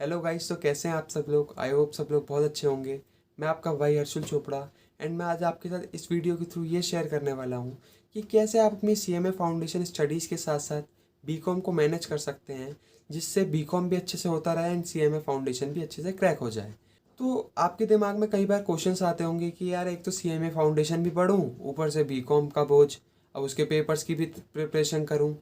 Hello guys, तो कैसे हैं आप सब लोग। आई होप सब लोग बहुत अच्छे होंगे। मैं आपका भाई हर्षुल चोपड़ा एंड मैं आज आपके साथ इस वीडियो के थ्रू ये शेयर करने वाला हूँ कि कैसे आप अपनी सीएमए फाउंडेशन स्टडीज़ के साथ साथ बीकॉम को मैनेज कर सकते हैं, जिससे बीकॉम भी अच्छे से होता रहे एंड सीएमए फाउंडेशन भी अच्छे से क्रैक हो जाए। तो आपके दिमाग में कई बार क्वेश्चंस आते होंगे कि यार, एक तो सीएमए फाउंडेशन भी पढूं, ऊपर से बीकॉम का बोझ, अब उसके पेपर्स की भी प्रिपरेशन करूं।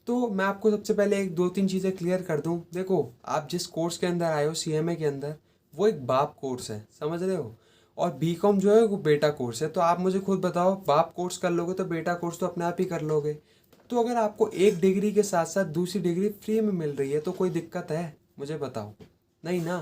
तो मैं आपको सबसे पहले एक दो तीन चीज़ें क्लियर कर दूं। देखो, आप जिस कोर्स के अंदर आए हो सीएमए के अंदर, वो एक बाप कोर्स है, समझ रहे हो। और बीकॉम जो है वो बेटा कोर्स है। तो आप मुझे खुद बताओ, बाप कोर्स कर लोगे तो बेटा कोर्स तो अपने आप ही कर लोगे। तो अगर आपको एक डिग्री के साथ साथ दूसरी डिग्री फ्री में मिल रही है तो कोई दिक्कत है, मुझे बताओ। नहीं ना।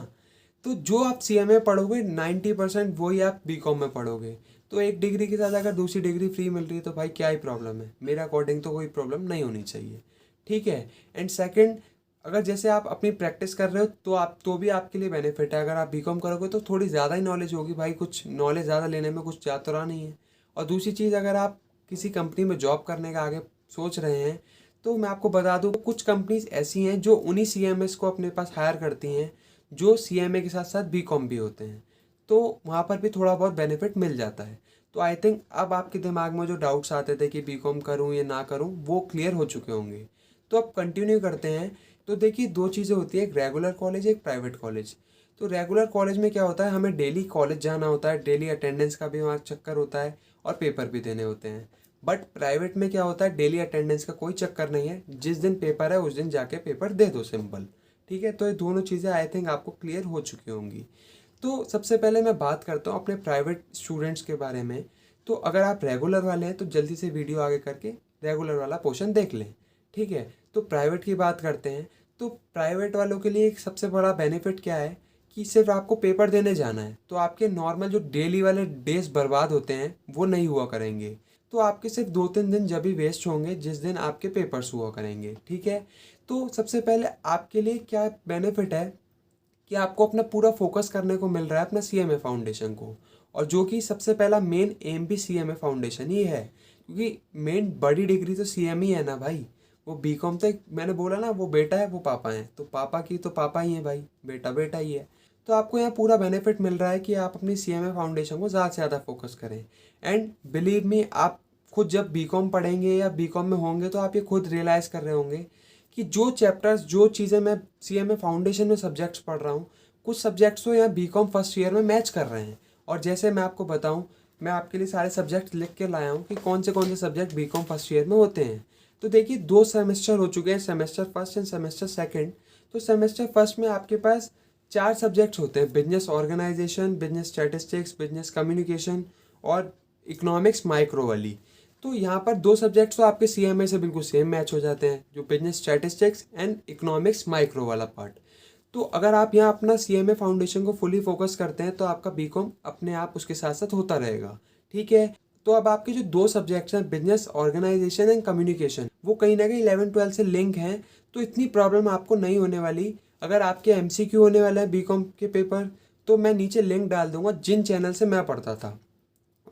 तो जो आप सीएमए पढ़ोगे 90% वही आप बीकॉम में पढ़ोगे। तो एक डिग्री के साथ अगर दूसरी डिग्री फ्री मिल रही है तो भाई क्या ही प्रॉब्लम है। मेरे अकॉर्डिंग तो कोई प्रॉब्लम नहीं होनी चाहिए। ठीक है। एंड सेकंड, अगर जैसे आप अपनी प्रैक्टिस कर रहे हो तो आप तो भी आपके लिए बेनिफिट है। अगर आप बीकॉम करोगे तो थोड़ी ज़्यादा ही नॉलेज होगी भाई, कुछ नॉलेज ज़्यादा लेने में कुछ जा तो रहा नहीं है। और दूसरी चीज़, अगर आप किसी कंपनी में जॉब करने का आगे सोच रहे हैं तो मैं आपको बता दूं, कुछ कंपनीज ऐसी हैं जो उन्हीं सीएमएस को अपने पास हायर करती हैं जो सीएमए के साथ साथ बीकॉम भी होते हैं। तो वहाँ पर भी थोड़ा बहुत बेनिफिट मिल जाता है। तो आई थिंक अब आपके दिमाग में जो डाउट्स आते थे कि बीकॉम करूँ या ना करूँ, वो क्लियर हो चुके होंगे। तो अब कंटिन्यू करते हैं। तो देखिए, दो चीज़ें होती है, एक रेगुलर कॉलेज, एक प्राइवेट कॉलेज। तो रेगुलर कॉलेज में क्या होता है, हमें डेली कॉलेज जाना होता है, डेली अटेंडेंस का भी वहाँ चक्कर होता है और पेपर भी देने होते हैं। बट प्राइवेट में क्या होता है, डेली अटेंडेंस का कोई चक्कर नहीं है, जिस दिन पेपर है उस दिन जाके पेपर दे दो, सिंपल। ठीक है। तो ये दोनों चीज़ें आई थिंक आपको क्लियर हो चुकी होंगी। तो सबसे पहले मैं बात करता हूँ अपने प्राइवेट स्टूडेंट्स के बारे में। तो अगर आप रेगुलर वाले हैं तो जल्दी से वीडियो आगे करके रेगुलर वाला पोर्शन देख लें। ठीक है। तो प्राइवेट की बात करते हैं। तो प्राइवेट वालों के लिए एक सबसे बड़ा बेनिफिट क्या है कि सिर्फ आपको पेपर देने जाना है, तो आपके नॉर्मल जो डेली वाले डेज बर्बाद होते हैं वो नहीं हुआ करेंगे। तो आपके सिर्फ 2-3 दिन जब भी वेस्ट होंगे जिस दिन आपके पेपर्स हुआ करेंगे। ठीक है। तो सबसे पहले आपके लिए क्या बेनिफिट है कि आपको अपना पूरा फोकस करने को मिल रहा है अपना सीएमए फाउंडेशन को। और जो कि सबसे पहला मेन एम भी सीएमए फाउंडेशन ही है, क्योंकि मेन बड़ी डिग्री तो सीएम ही है ना भाई। वो बीकॉम तो मैंने बोला ना, वो बेटा है वो पापा है, तो पापा की तो पापा ही है भाई, बेटा बेटा ही है। तो आपको यहाँ पूरा बेनिफिट मिल रहा है कि आप अपनी सीएमए फाउंडेशन को ज़्यादा से ज़्यादा फोकस करें। एंड बिलीव मी, आप खुद जब बीकॉम पढ़ेंगे या बीकॉम में होंगे तो आप ये खुद रियलाइज़ कर रहे होंगे कि जो चैप्टर्स, जो चीज़ें मैं सीएमए फाउंडेशन में सब्जेक्ट्स पढ़ रहा हूँ, कुछ सब्जेक्ट्स तो यहाँ बीकॉम फर्स्ट ईयर में मैच कर रहे हैं। और जैसे मैं आपको बताऊँ, मैं आपके लिए सारे सब्जेक्ट लिख के लाया हूँ कि कौन से सब्जेक्ट बीकॉम फर्स्ट ईयर में होते हैं। तो देखिए, 2 सेमेस्टर हो चुके हैं, semester first and semester second. तो सेमेस्टर फर्स्ट में आपके पास 4 सब्जेक्ट्स होते हैं, business organisation, business statistics, business communication और इकोनॉमिक्स माइक्रो वाली। तो यहाँ पर 2 सब्जेक्ट्स तो आपके सीएमए से बिल्कुल सेम मैच हो जाते हैं, जो business statistics and economics micro वाला पार्ट। तो अगर आप यहाँ अपना सीएमए फाउंडेशन को फुली फोकस करते हैं तो आपका बीकॉम अपने आप उसके साथ साथ होता रहेगा। ठीक है। तो अब आपके जो 2 सब्जेक्ट्स हैं, बिजनेस ऑर्गेनाइजेशन एंड कम्युनिकेशन, वो कहीं ना कहीं 11-12 से लिंक हैं। तो इतनी प्रॉब्लम आपको नहीं होने वाली। अगर आपके एमसीक्यू होने वाला है बीकॉम के पेपर, तो मैं नीचे लिंक डाल दूंगा जिन चैनल से मैं पढ़ता था।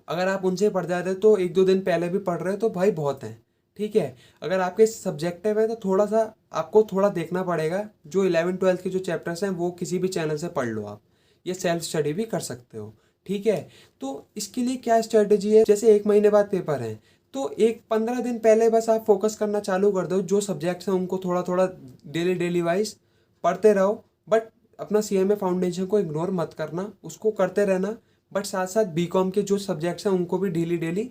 अगर आप उनसे पढ़ जाते हो तो 1-2 दिन पहले भी पढ़ रहे हो तो भाई बहुत है। ठीक है। अगर आपके सब्जेक्टिव है तो थोड़ा सा आपको थोड़ा देखना पड़ेगा, जो 11-12 के जो चैप्टर्स हैं वो किसी भी चैनल से पढ़ लो आप, ये सेल्फ स्टडी भी कर सकते हो। ठीक है। तो इसके लिए क्या स्ट्रेटेजी है, जैसे 1 महीने बाद पेपर है तो एक 15 दिन पहले बस आप फोकस करना चालू कर दो, जो सब्जेक्ट्स हैं उनको थोड़ा थोड़ा डेली डेली वाइज पढ़ते रहो। बट अपना सीएमए फाउंडेशन को इग्नोर मत करना, उसको करते रहना। बट साथ साथ बीकॉम के जो सब्जेक्ट्स हैं उनको भी डेली डेली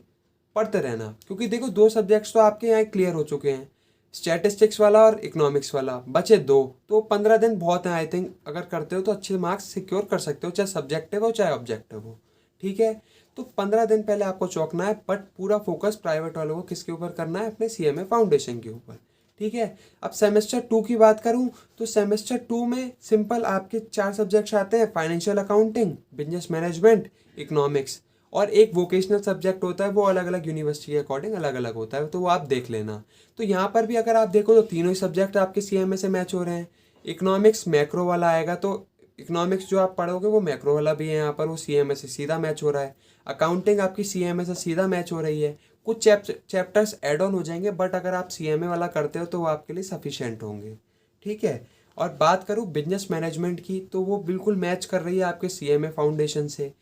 पढ़ते रहना, क्योंकि देखो 2 सब्जेक्ट्स तो आपके यहाँ क्लियर हो चुके हैं, स्टैटिस्टिक्स वाला और इकोनॉमिक्स वाला, बचे 2। तो 15 दिन बहुत हैं आई थिंक, अगर करते हो तो अच्छे मार्क्स सिक्योर कर सकते हो, चाहे सब्जेक्टिव हो चाहे ऑब्जेक्टिव हो। ठीक है। तो 15 दिन पहले आपको चौंकना है, बट पूरा फोकस प्राइवेट वालों को किसके ऊपर करना है, अपने सीएमए फाउंडेशन के ऊपर। ठीक है। अब सेमेस्टर 2 की बात करूं तो सेमेस्टर 2 में सिंपल आपके 4 सब्जेक्ट्स आते हैं, financial accounting, business management, economics. और एक वोकेशनल सब्जेक्ट होता है, वो अलग अलग यूनिवर्सिटी के अकॉर्डिंग अलग अलग होता है, तो वो आप देख लेना। तो यहाँ पर भी अगर आप देखो तो तीनों ही सब्जेक्ट आपके सीएमए से मैच हो रहे हैं। इकोनॉमिक्स मैक्रो वाला आएगा तो इकोनॉमिक्स जो आप पढ़ोगे वो मैक्रो वाला भी है, यहाँ पर वो सीएमए से सीधा मैच हो रहा है। अकाउंटिंग आपकी सीएमए से सीधा मैच हो रही है। कुछ चैप्टर्स एड ऑन हो जाएंगे, बट अगर आप सीएमए वाला करते हो तो वो आपके लिए सफिशिएंट होंगे। ठीक है। और बात करूँ बिजनेस मैनेजमेंट की, तो वो बिल्कुल मैच कर रही है आपके सीएमए फाउंडेशन से।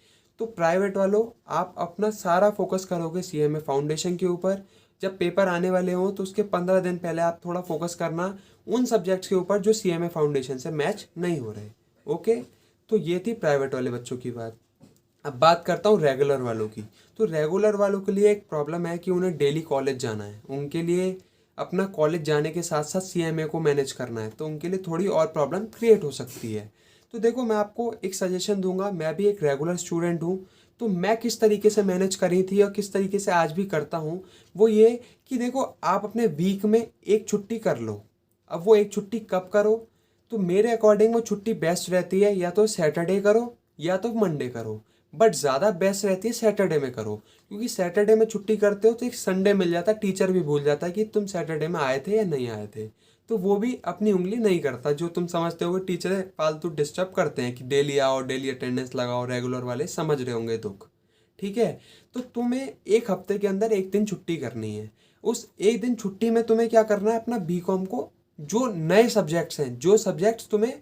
तो प्राइवेट वालों, आप अपना सारा फोकस करोगे सीएमए फाउंडेशन के ऊपर। जब पेपर आने वाले हों तो उसके 15 दिन पहले आप थोड़ा फोकस करना उन सब्जेक्ट्स के ऊपर जो सीएमए फाउंडेशन से मैच नहीं हो रहे। ओके, तो ये थी प्राइवेट वाले बच्चों की बात। अब बात करता हूँ रेगुलर वालों की। तो रेगुलर वालों के लिए एक प्रॉब्लम है कि उन्हें डेली कॉलेज जाना है। उनके लिए अपना कॉलेज जाने के साथ साथ सीएमए को मैनेज करना है, तो उनके लिए थोड़ी और प्रॉब्लम क्रिएट हो सकती है। तो देखो, मैं आपको एक सजेशन दूंगा। मैं भी एक रेगुलर स्टूडेंट हूँ, तो मैं किस तरीके से मैनेज करी थी और किस तरीके से आज भी करता हूँ, वो ये कि देखो, आप अपने वीक में एक छुट्टी कर लो। अब वो एक छुट्टी कब करो, तो मेरे अकॉर्डिंग वो छुट्टी बेस्ट रहती है या तो सैटरडे करो या तो मंडे करो। बट ज़्यादा बेस्ट रहती है सैटरडे में करो, क्योंकि सैटरडे में छुट्टी करते हो तो एक संडे मिल जाता है, टीचर भी भूल जाता है कि तुम सैटरडे में आए थे या नहीं आए थे। तो वो भी अपनी उंगली नहीं करता। जो तुम समझते हो टीचर फालतू डिस्टर्ब करते हैं कि डेली आओ, डेली अटेंडेंस लगाओ, रेगुलर वाले समझ रहे होंगे दुख। ठीक है, तो तुम्हें एक हफ्ते के अंदर एक दिन छुट्टी करनी है। उस एक दिन छुट्टी में तुम्हें क्या करना है, अपना बीकॉम को जो नए सब्जेक्ट्स हैं, जो सब्जेक्ट्स तुम्हें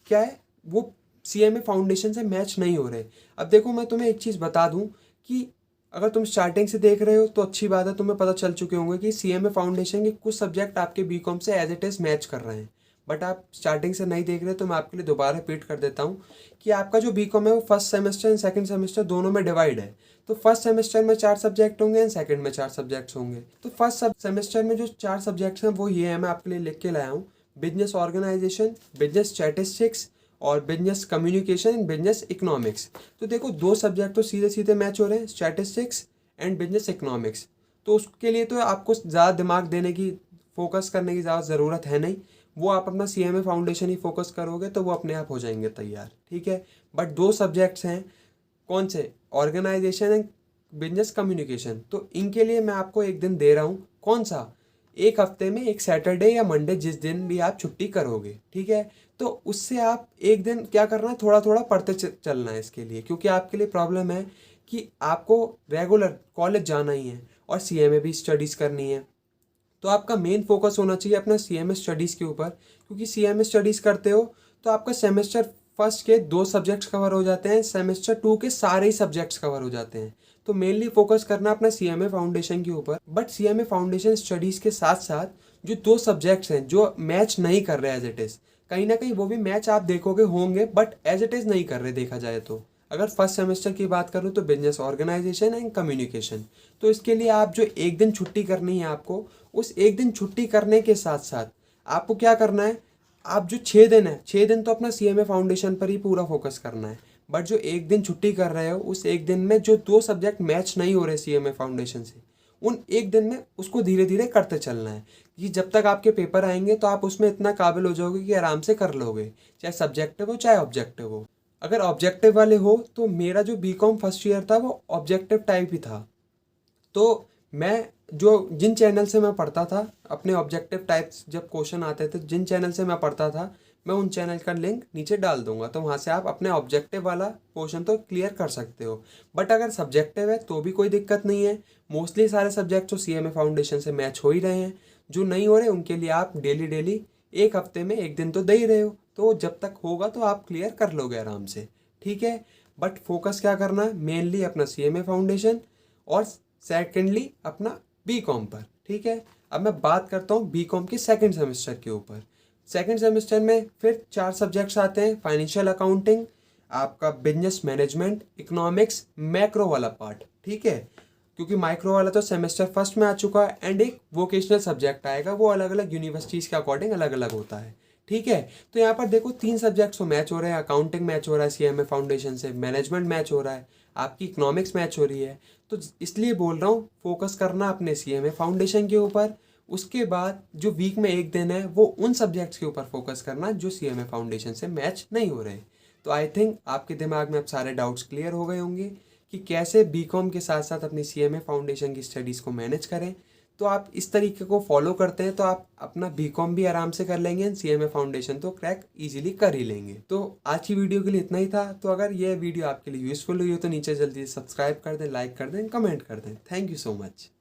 क्या है वो सीएमए फाउंडेशन से मैच नहीं हो रहे। अब देखो, मैं तुम्हें एक चीज़ बता दूं कि अगर तुम स्टार्टिंग से देख रहे हो तो अच्छी बात है, तुम्हें पता चल चुके होंगे कि सीएमए फाउंडेशन के कुछ सब्जेक्ट आपके बीकॉम से एज इट इज़ मैच कर रहे हैं। बट आप स्टार्टिंग से नहीं देख रहे, तो मैं आपके लिए दोबारा रिपीट कर देता हूँ कि आपका जो बीकॉम है वो first semester and second semester दोनों में डिवाइड है। तो फर्स्ट सेमेस्टर में 4 सब्जेक्ट होंगे एंड सेकंड में 4 सब्जेक्ट्स होंगे। तो फर्स्ट सेमेस्टर में जो 4 सब्जेक्ट्स हैं वो ये है, मैं आपके लिए लिख के लाया हूँ: बिजनेस ऑर्गेनाइजेशन, बिजनेस स्टैटिस्टिक्स और business communication and business economics. तो देखो, 2 सब्जेक्ट तो सीधे सीधे मैच हो रहे हैं, स्टैटिस्टिक्स एंड बिजनेस इकोनॉमिक्स। तो उसके लिए तो आपको ज़्यादा दिमाग देने की, फोकस करने की ज़्यादा ज़रूरत है नहीं। वो आप अपना सीएमए फाउंडेशन ही फोकस करोगे तो वो अपने आप हो जाएंगे तैयार। ठीक है, बट 2 सब्जेक्ट्स हैं, कौन से? Organisation and business communication. तो इनके लिए मैं आपको एक दिन दे रहा हूँ। कौन सा? एक हफ्ते में एक सैटरडे या मंडे, जिस दिन भी आप छुट्टी करोगे। ठीक है, तो उससे आप एक दिन क्या करना है, थोड़ा थोड़ा पढ़ते चलना है इसके लिए, क्योंकि आपके लिए प्रॉब्लम है कि आपको रेगुलर कॉलेज जाना ही है और सीएमए भी स्टडीज़ करनी है। तो आपका मेन फोकस होना चाहिए अपना सीएमए स्टडीज़ के ऊपर, क्योंकि सीएमए स्टडीज़ करते हो तो आपका सेमेस्टर फर्स्ट के 2 सब्जेक्ट्स कवर हो जाते हैं, सेमेस्टर 2 के सारे ही सब्जेक्ट्स कवर हो जाते हैं। तो मेनली फोकस करना अपना सीएमए फाउंडेशन के ऊपर। बट सीएमए फाउंडेशन स्टडीज़ के साथ साथ जो 2 सब्जेक्ट्स हैं जो मैच नहीं कर रहे एज इट इज़, कहीं ना कहीं वो भी मैच आप देखोगे होंगे, बट एज इट इज़ नहीं कर रहे देखा जाए तो। अगर फर्स्ट सेमेस्टर की बात करूँ तो बिजनेस ऑर्गेनाइजेशन एंड कम्युनिकेशन। तो इसके लिए आप जो एक दिन छुट्टी करनी है आपको, उस एक दिन छुट्टी करने के साथ साथ आपको क्या करना है, आप जो 6 दिन है, 6 दिन तो अपना सीएमए फाउंडेशन पर ही पूरा फोकस करना है। बट जो एक दिन छुट्टी कर रहे हो, उस एक दिन में जो 2 सब्जेक्ट मैच नहीं हो रहे सीएमए फाउंडेशन से, उन एक दिन में उसको धीरे धीरे करते चलना है कि जब तक आपके पेपर आएंगे तो आप उसमें इतना काबिल हो जाओगे कि आराम से कर लोगे, चाहे सब्जेक्टिव हो चाहे ऑब्जेक्टिव हो। अगर ऑब्जेक्टिव वाले हो तो मेरा जो बीकॉम फर्स्ट ईयर था वो ऑब्जेक्टिव टाइप ही था। तो मैं जो जिन चैनल से मैं पढ़ता था, अपने ऑब्जेक्टिव टाइप्स जब क्वेश्चन आते थे, जिन चैनल से मैं पढ़ता था, मैं उन चैनल का लिंक नीचे डाल दूंगा, तो वहाँ से आप अपने ऑब्जेक्टिव वाला पोर्शन तो क्लियर कर सकते हो। बट अगर सब्जेक्टिव है तो भी कोई दिक्कत नहीं है। मोस्टली सारे सब्जेक्ट तो सीएमए फाउंडेशन से मैच हो ही रहे हैं। जो नहीं हो रहे उनके लिए आप डेली डेली एक हफ्ते में एक दिन तो दे ही रहे हो, तो जब तक होगा तो आप क्लियर कर लोगे आराम से। ठीक है, बट फोकस क्या करना है, मेनली अपना सीएमए फाउंडेशन और सेकेंडली अपना बीकॉम पर। ठीक है, अब मैं बात करता हूँ बीकॉम के सेकंड सेमेस्टर के ऊपर। सेकंड सेमेस्टर में फिर 4 सब्जेक्ट्स आते हैं: फाइनेंशियल अकाउंटिंग, आपका बिजनेस मैनेजमेंट, इकोनॉमिक्स, मैक्रो वाला पार्ट। ठीक है, क्योंकि माइक्रो वाला तो सेमेस्टर फर्स्ट में आ चुका है, एंड एक वोकेशनल सब्जेक्ट आएगा, वो अलग अलग यूनिवर्सिटीज़ के अकॉर्डिंग अलग अलग होता है। ठीक है, तो यहाँ पर देखो 3 सब्जेक्ट्स तो मैच हो रहे हैं। अकाउंटिंग मैच हो रहा है सीएमए फाउंडेशन से, मैनेजमेंट मैच हो रहा है, आपकी इकोनॉमिक्स मैच हो रही है। तो इसलिए बोल रहा हूँ फोकस करना अपने सीएमए फाउंडेशन के ऊपर। उसके बाद जो वीक में एक दिन है वो उन सब्जेक्ट्स के ऊपर फोकस करना जो सीएमए फाउंडेशन से मैच नहीं हो रहे। तो आई थिंक आपके दिमाग में अब सारे डाउट्स क्लियर हो गए होंगे कि कैसे बीकॉम के साथ साथ अपनी सीएमए फाउंडेशन की स्टडीज़ को मैनेज करें। तो आप इस तरीके को फॉलो करते हैं तो आप अपना बीकॉम भी आराम से कर लेंगे एंड सीएमए फाउंडेशन तो क्रैक इजीली कर ही लेंगे। तो आज की वीडियो के लिए इतना ही था। तो अगर ये वीडियो आपके लिए यूज़फुल हुई हो तो नीचे जल्दी से सब्सक्राइब कर दें, लाइक कर दें, कमेंट कर दें। Thank you so much.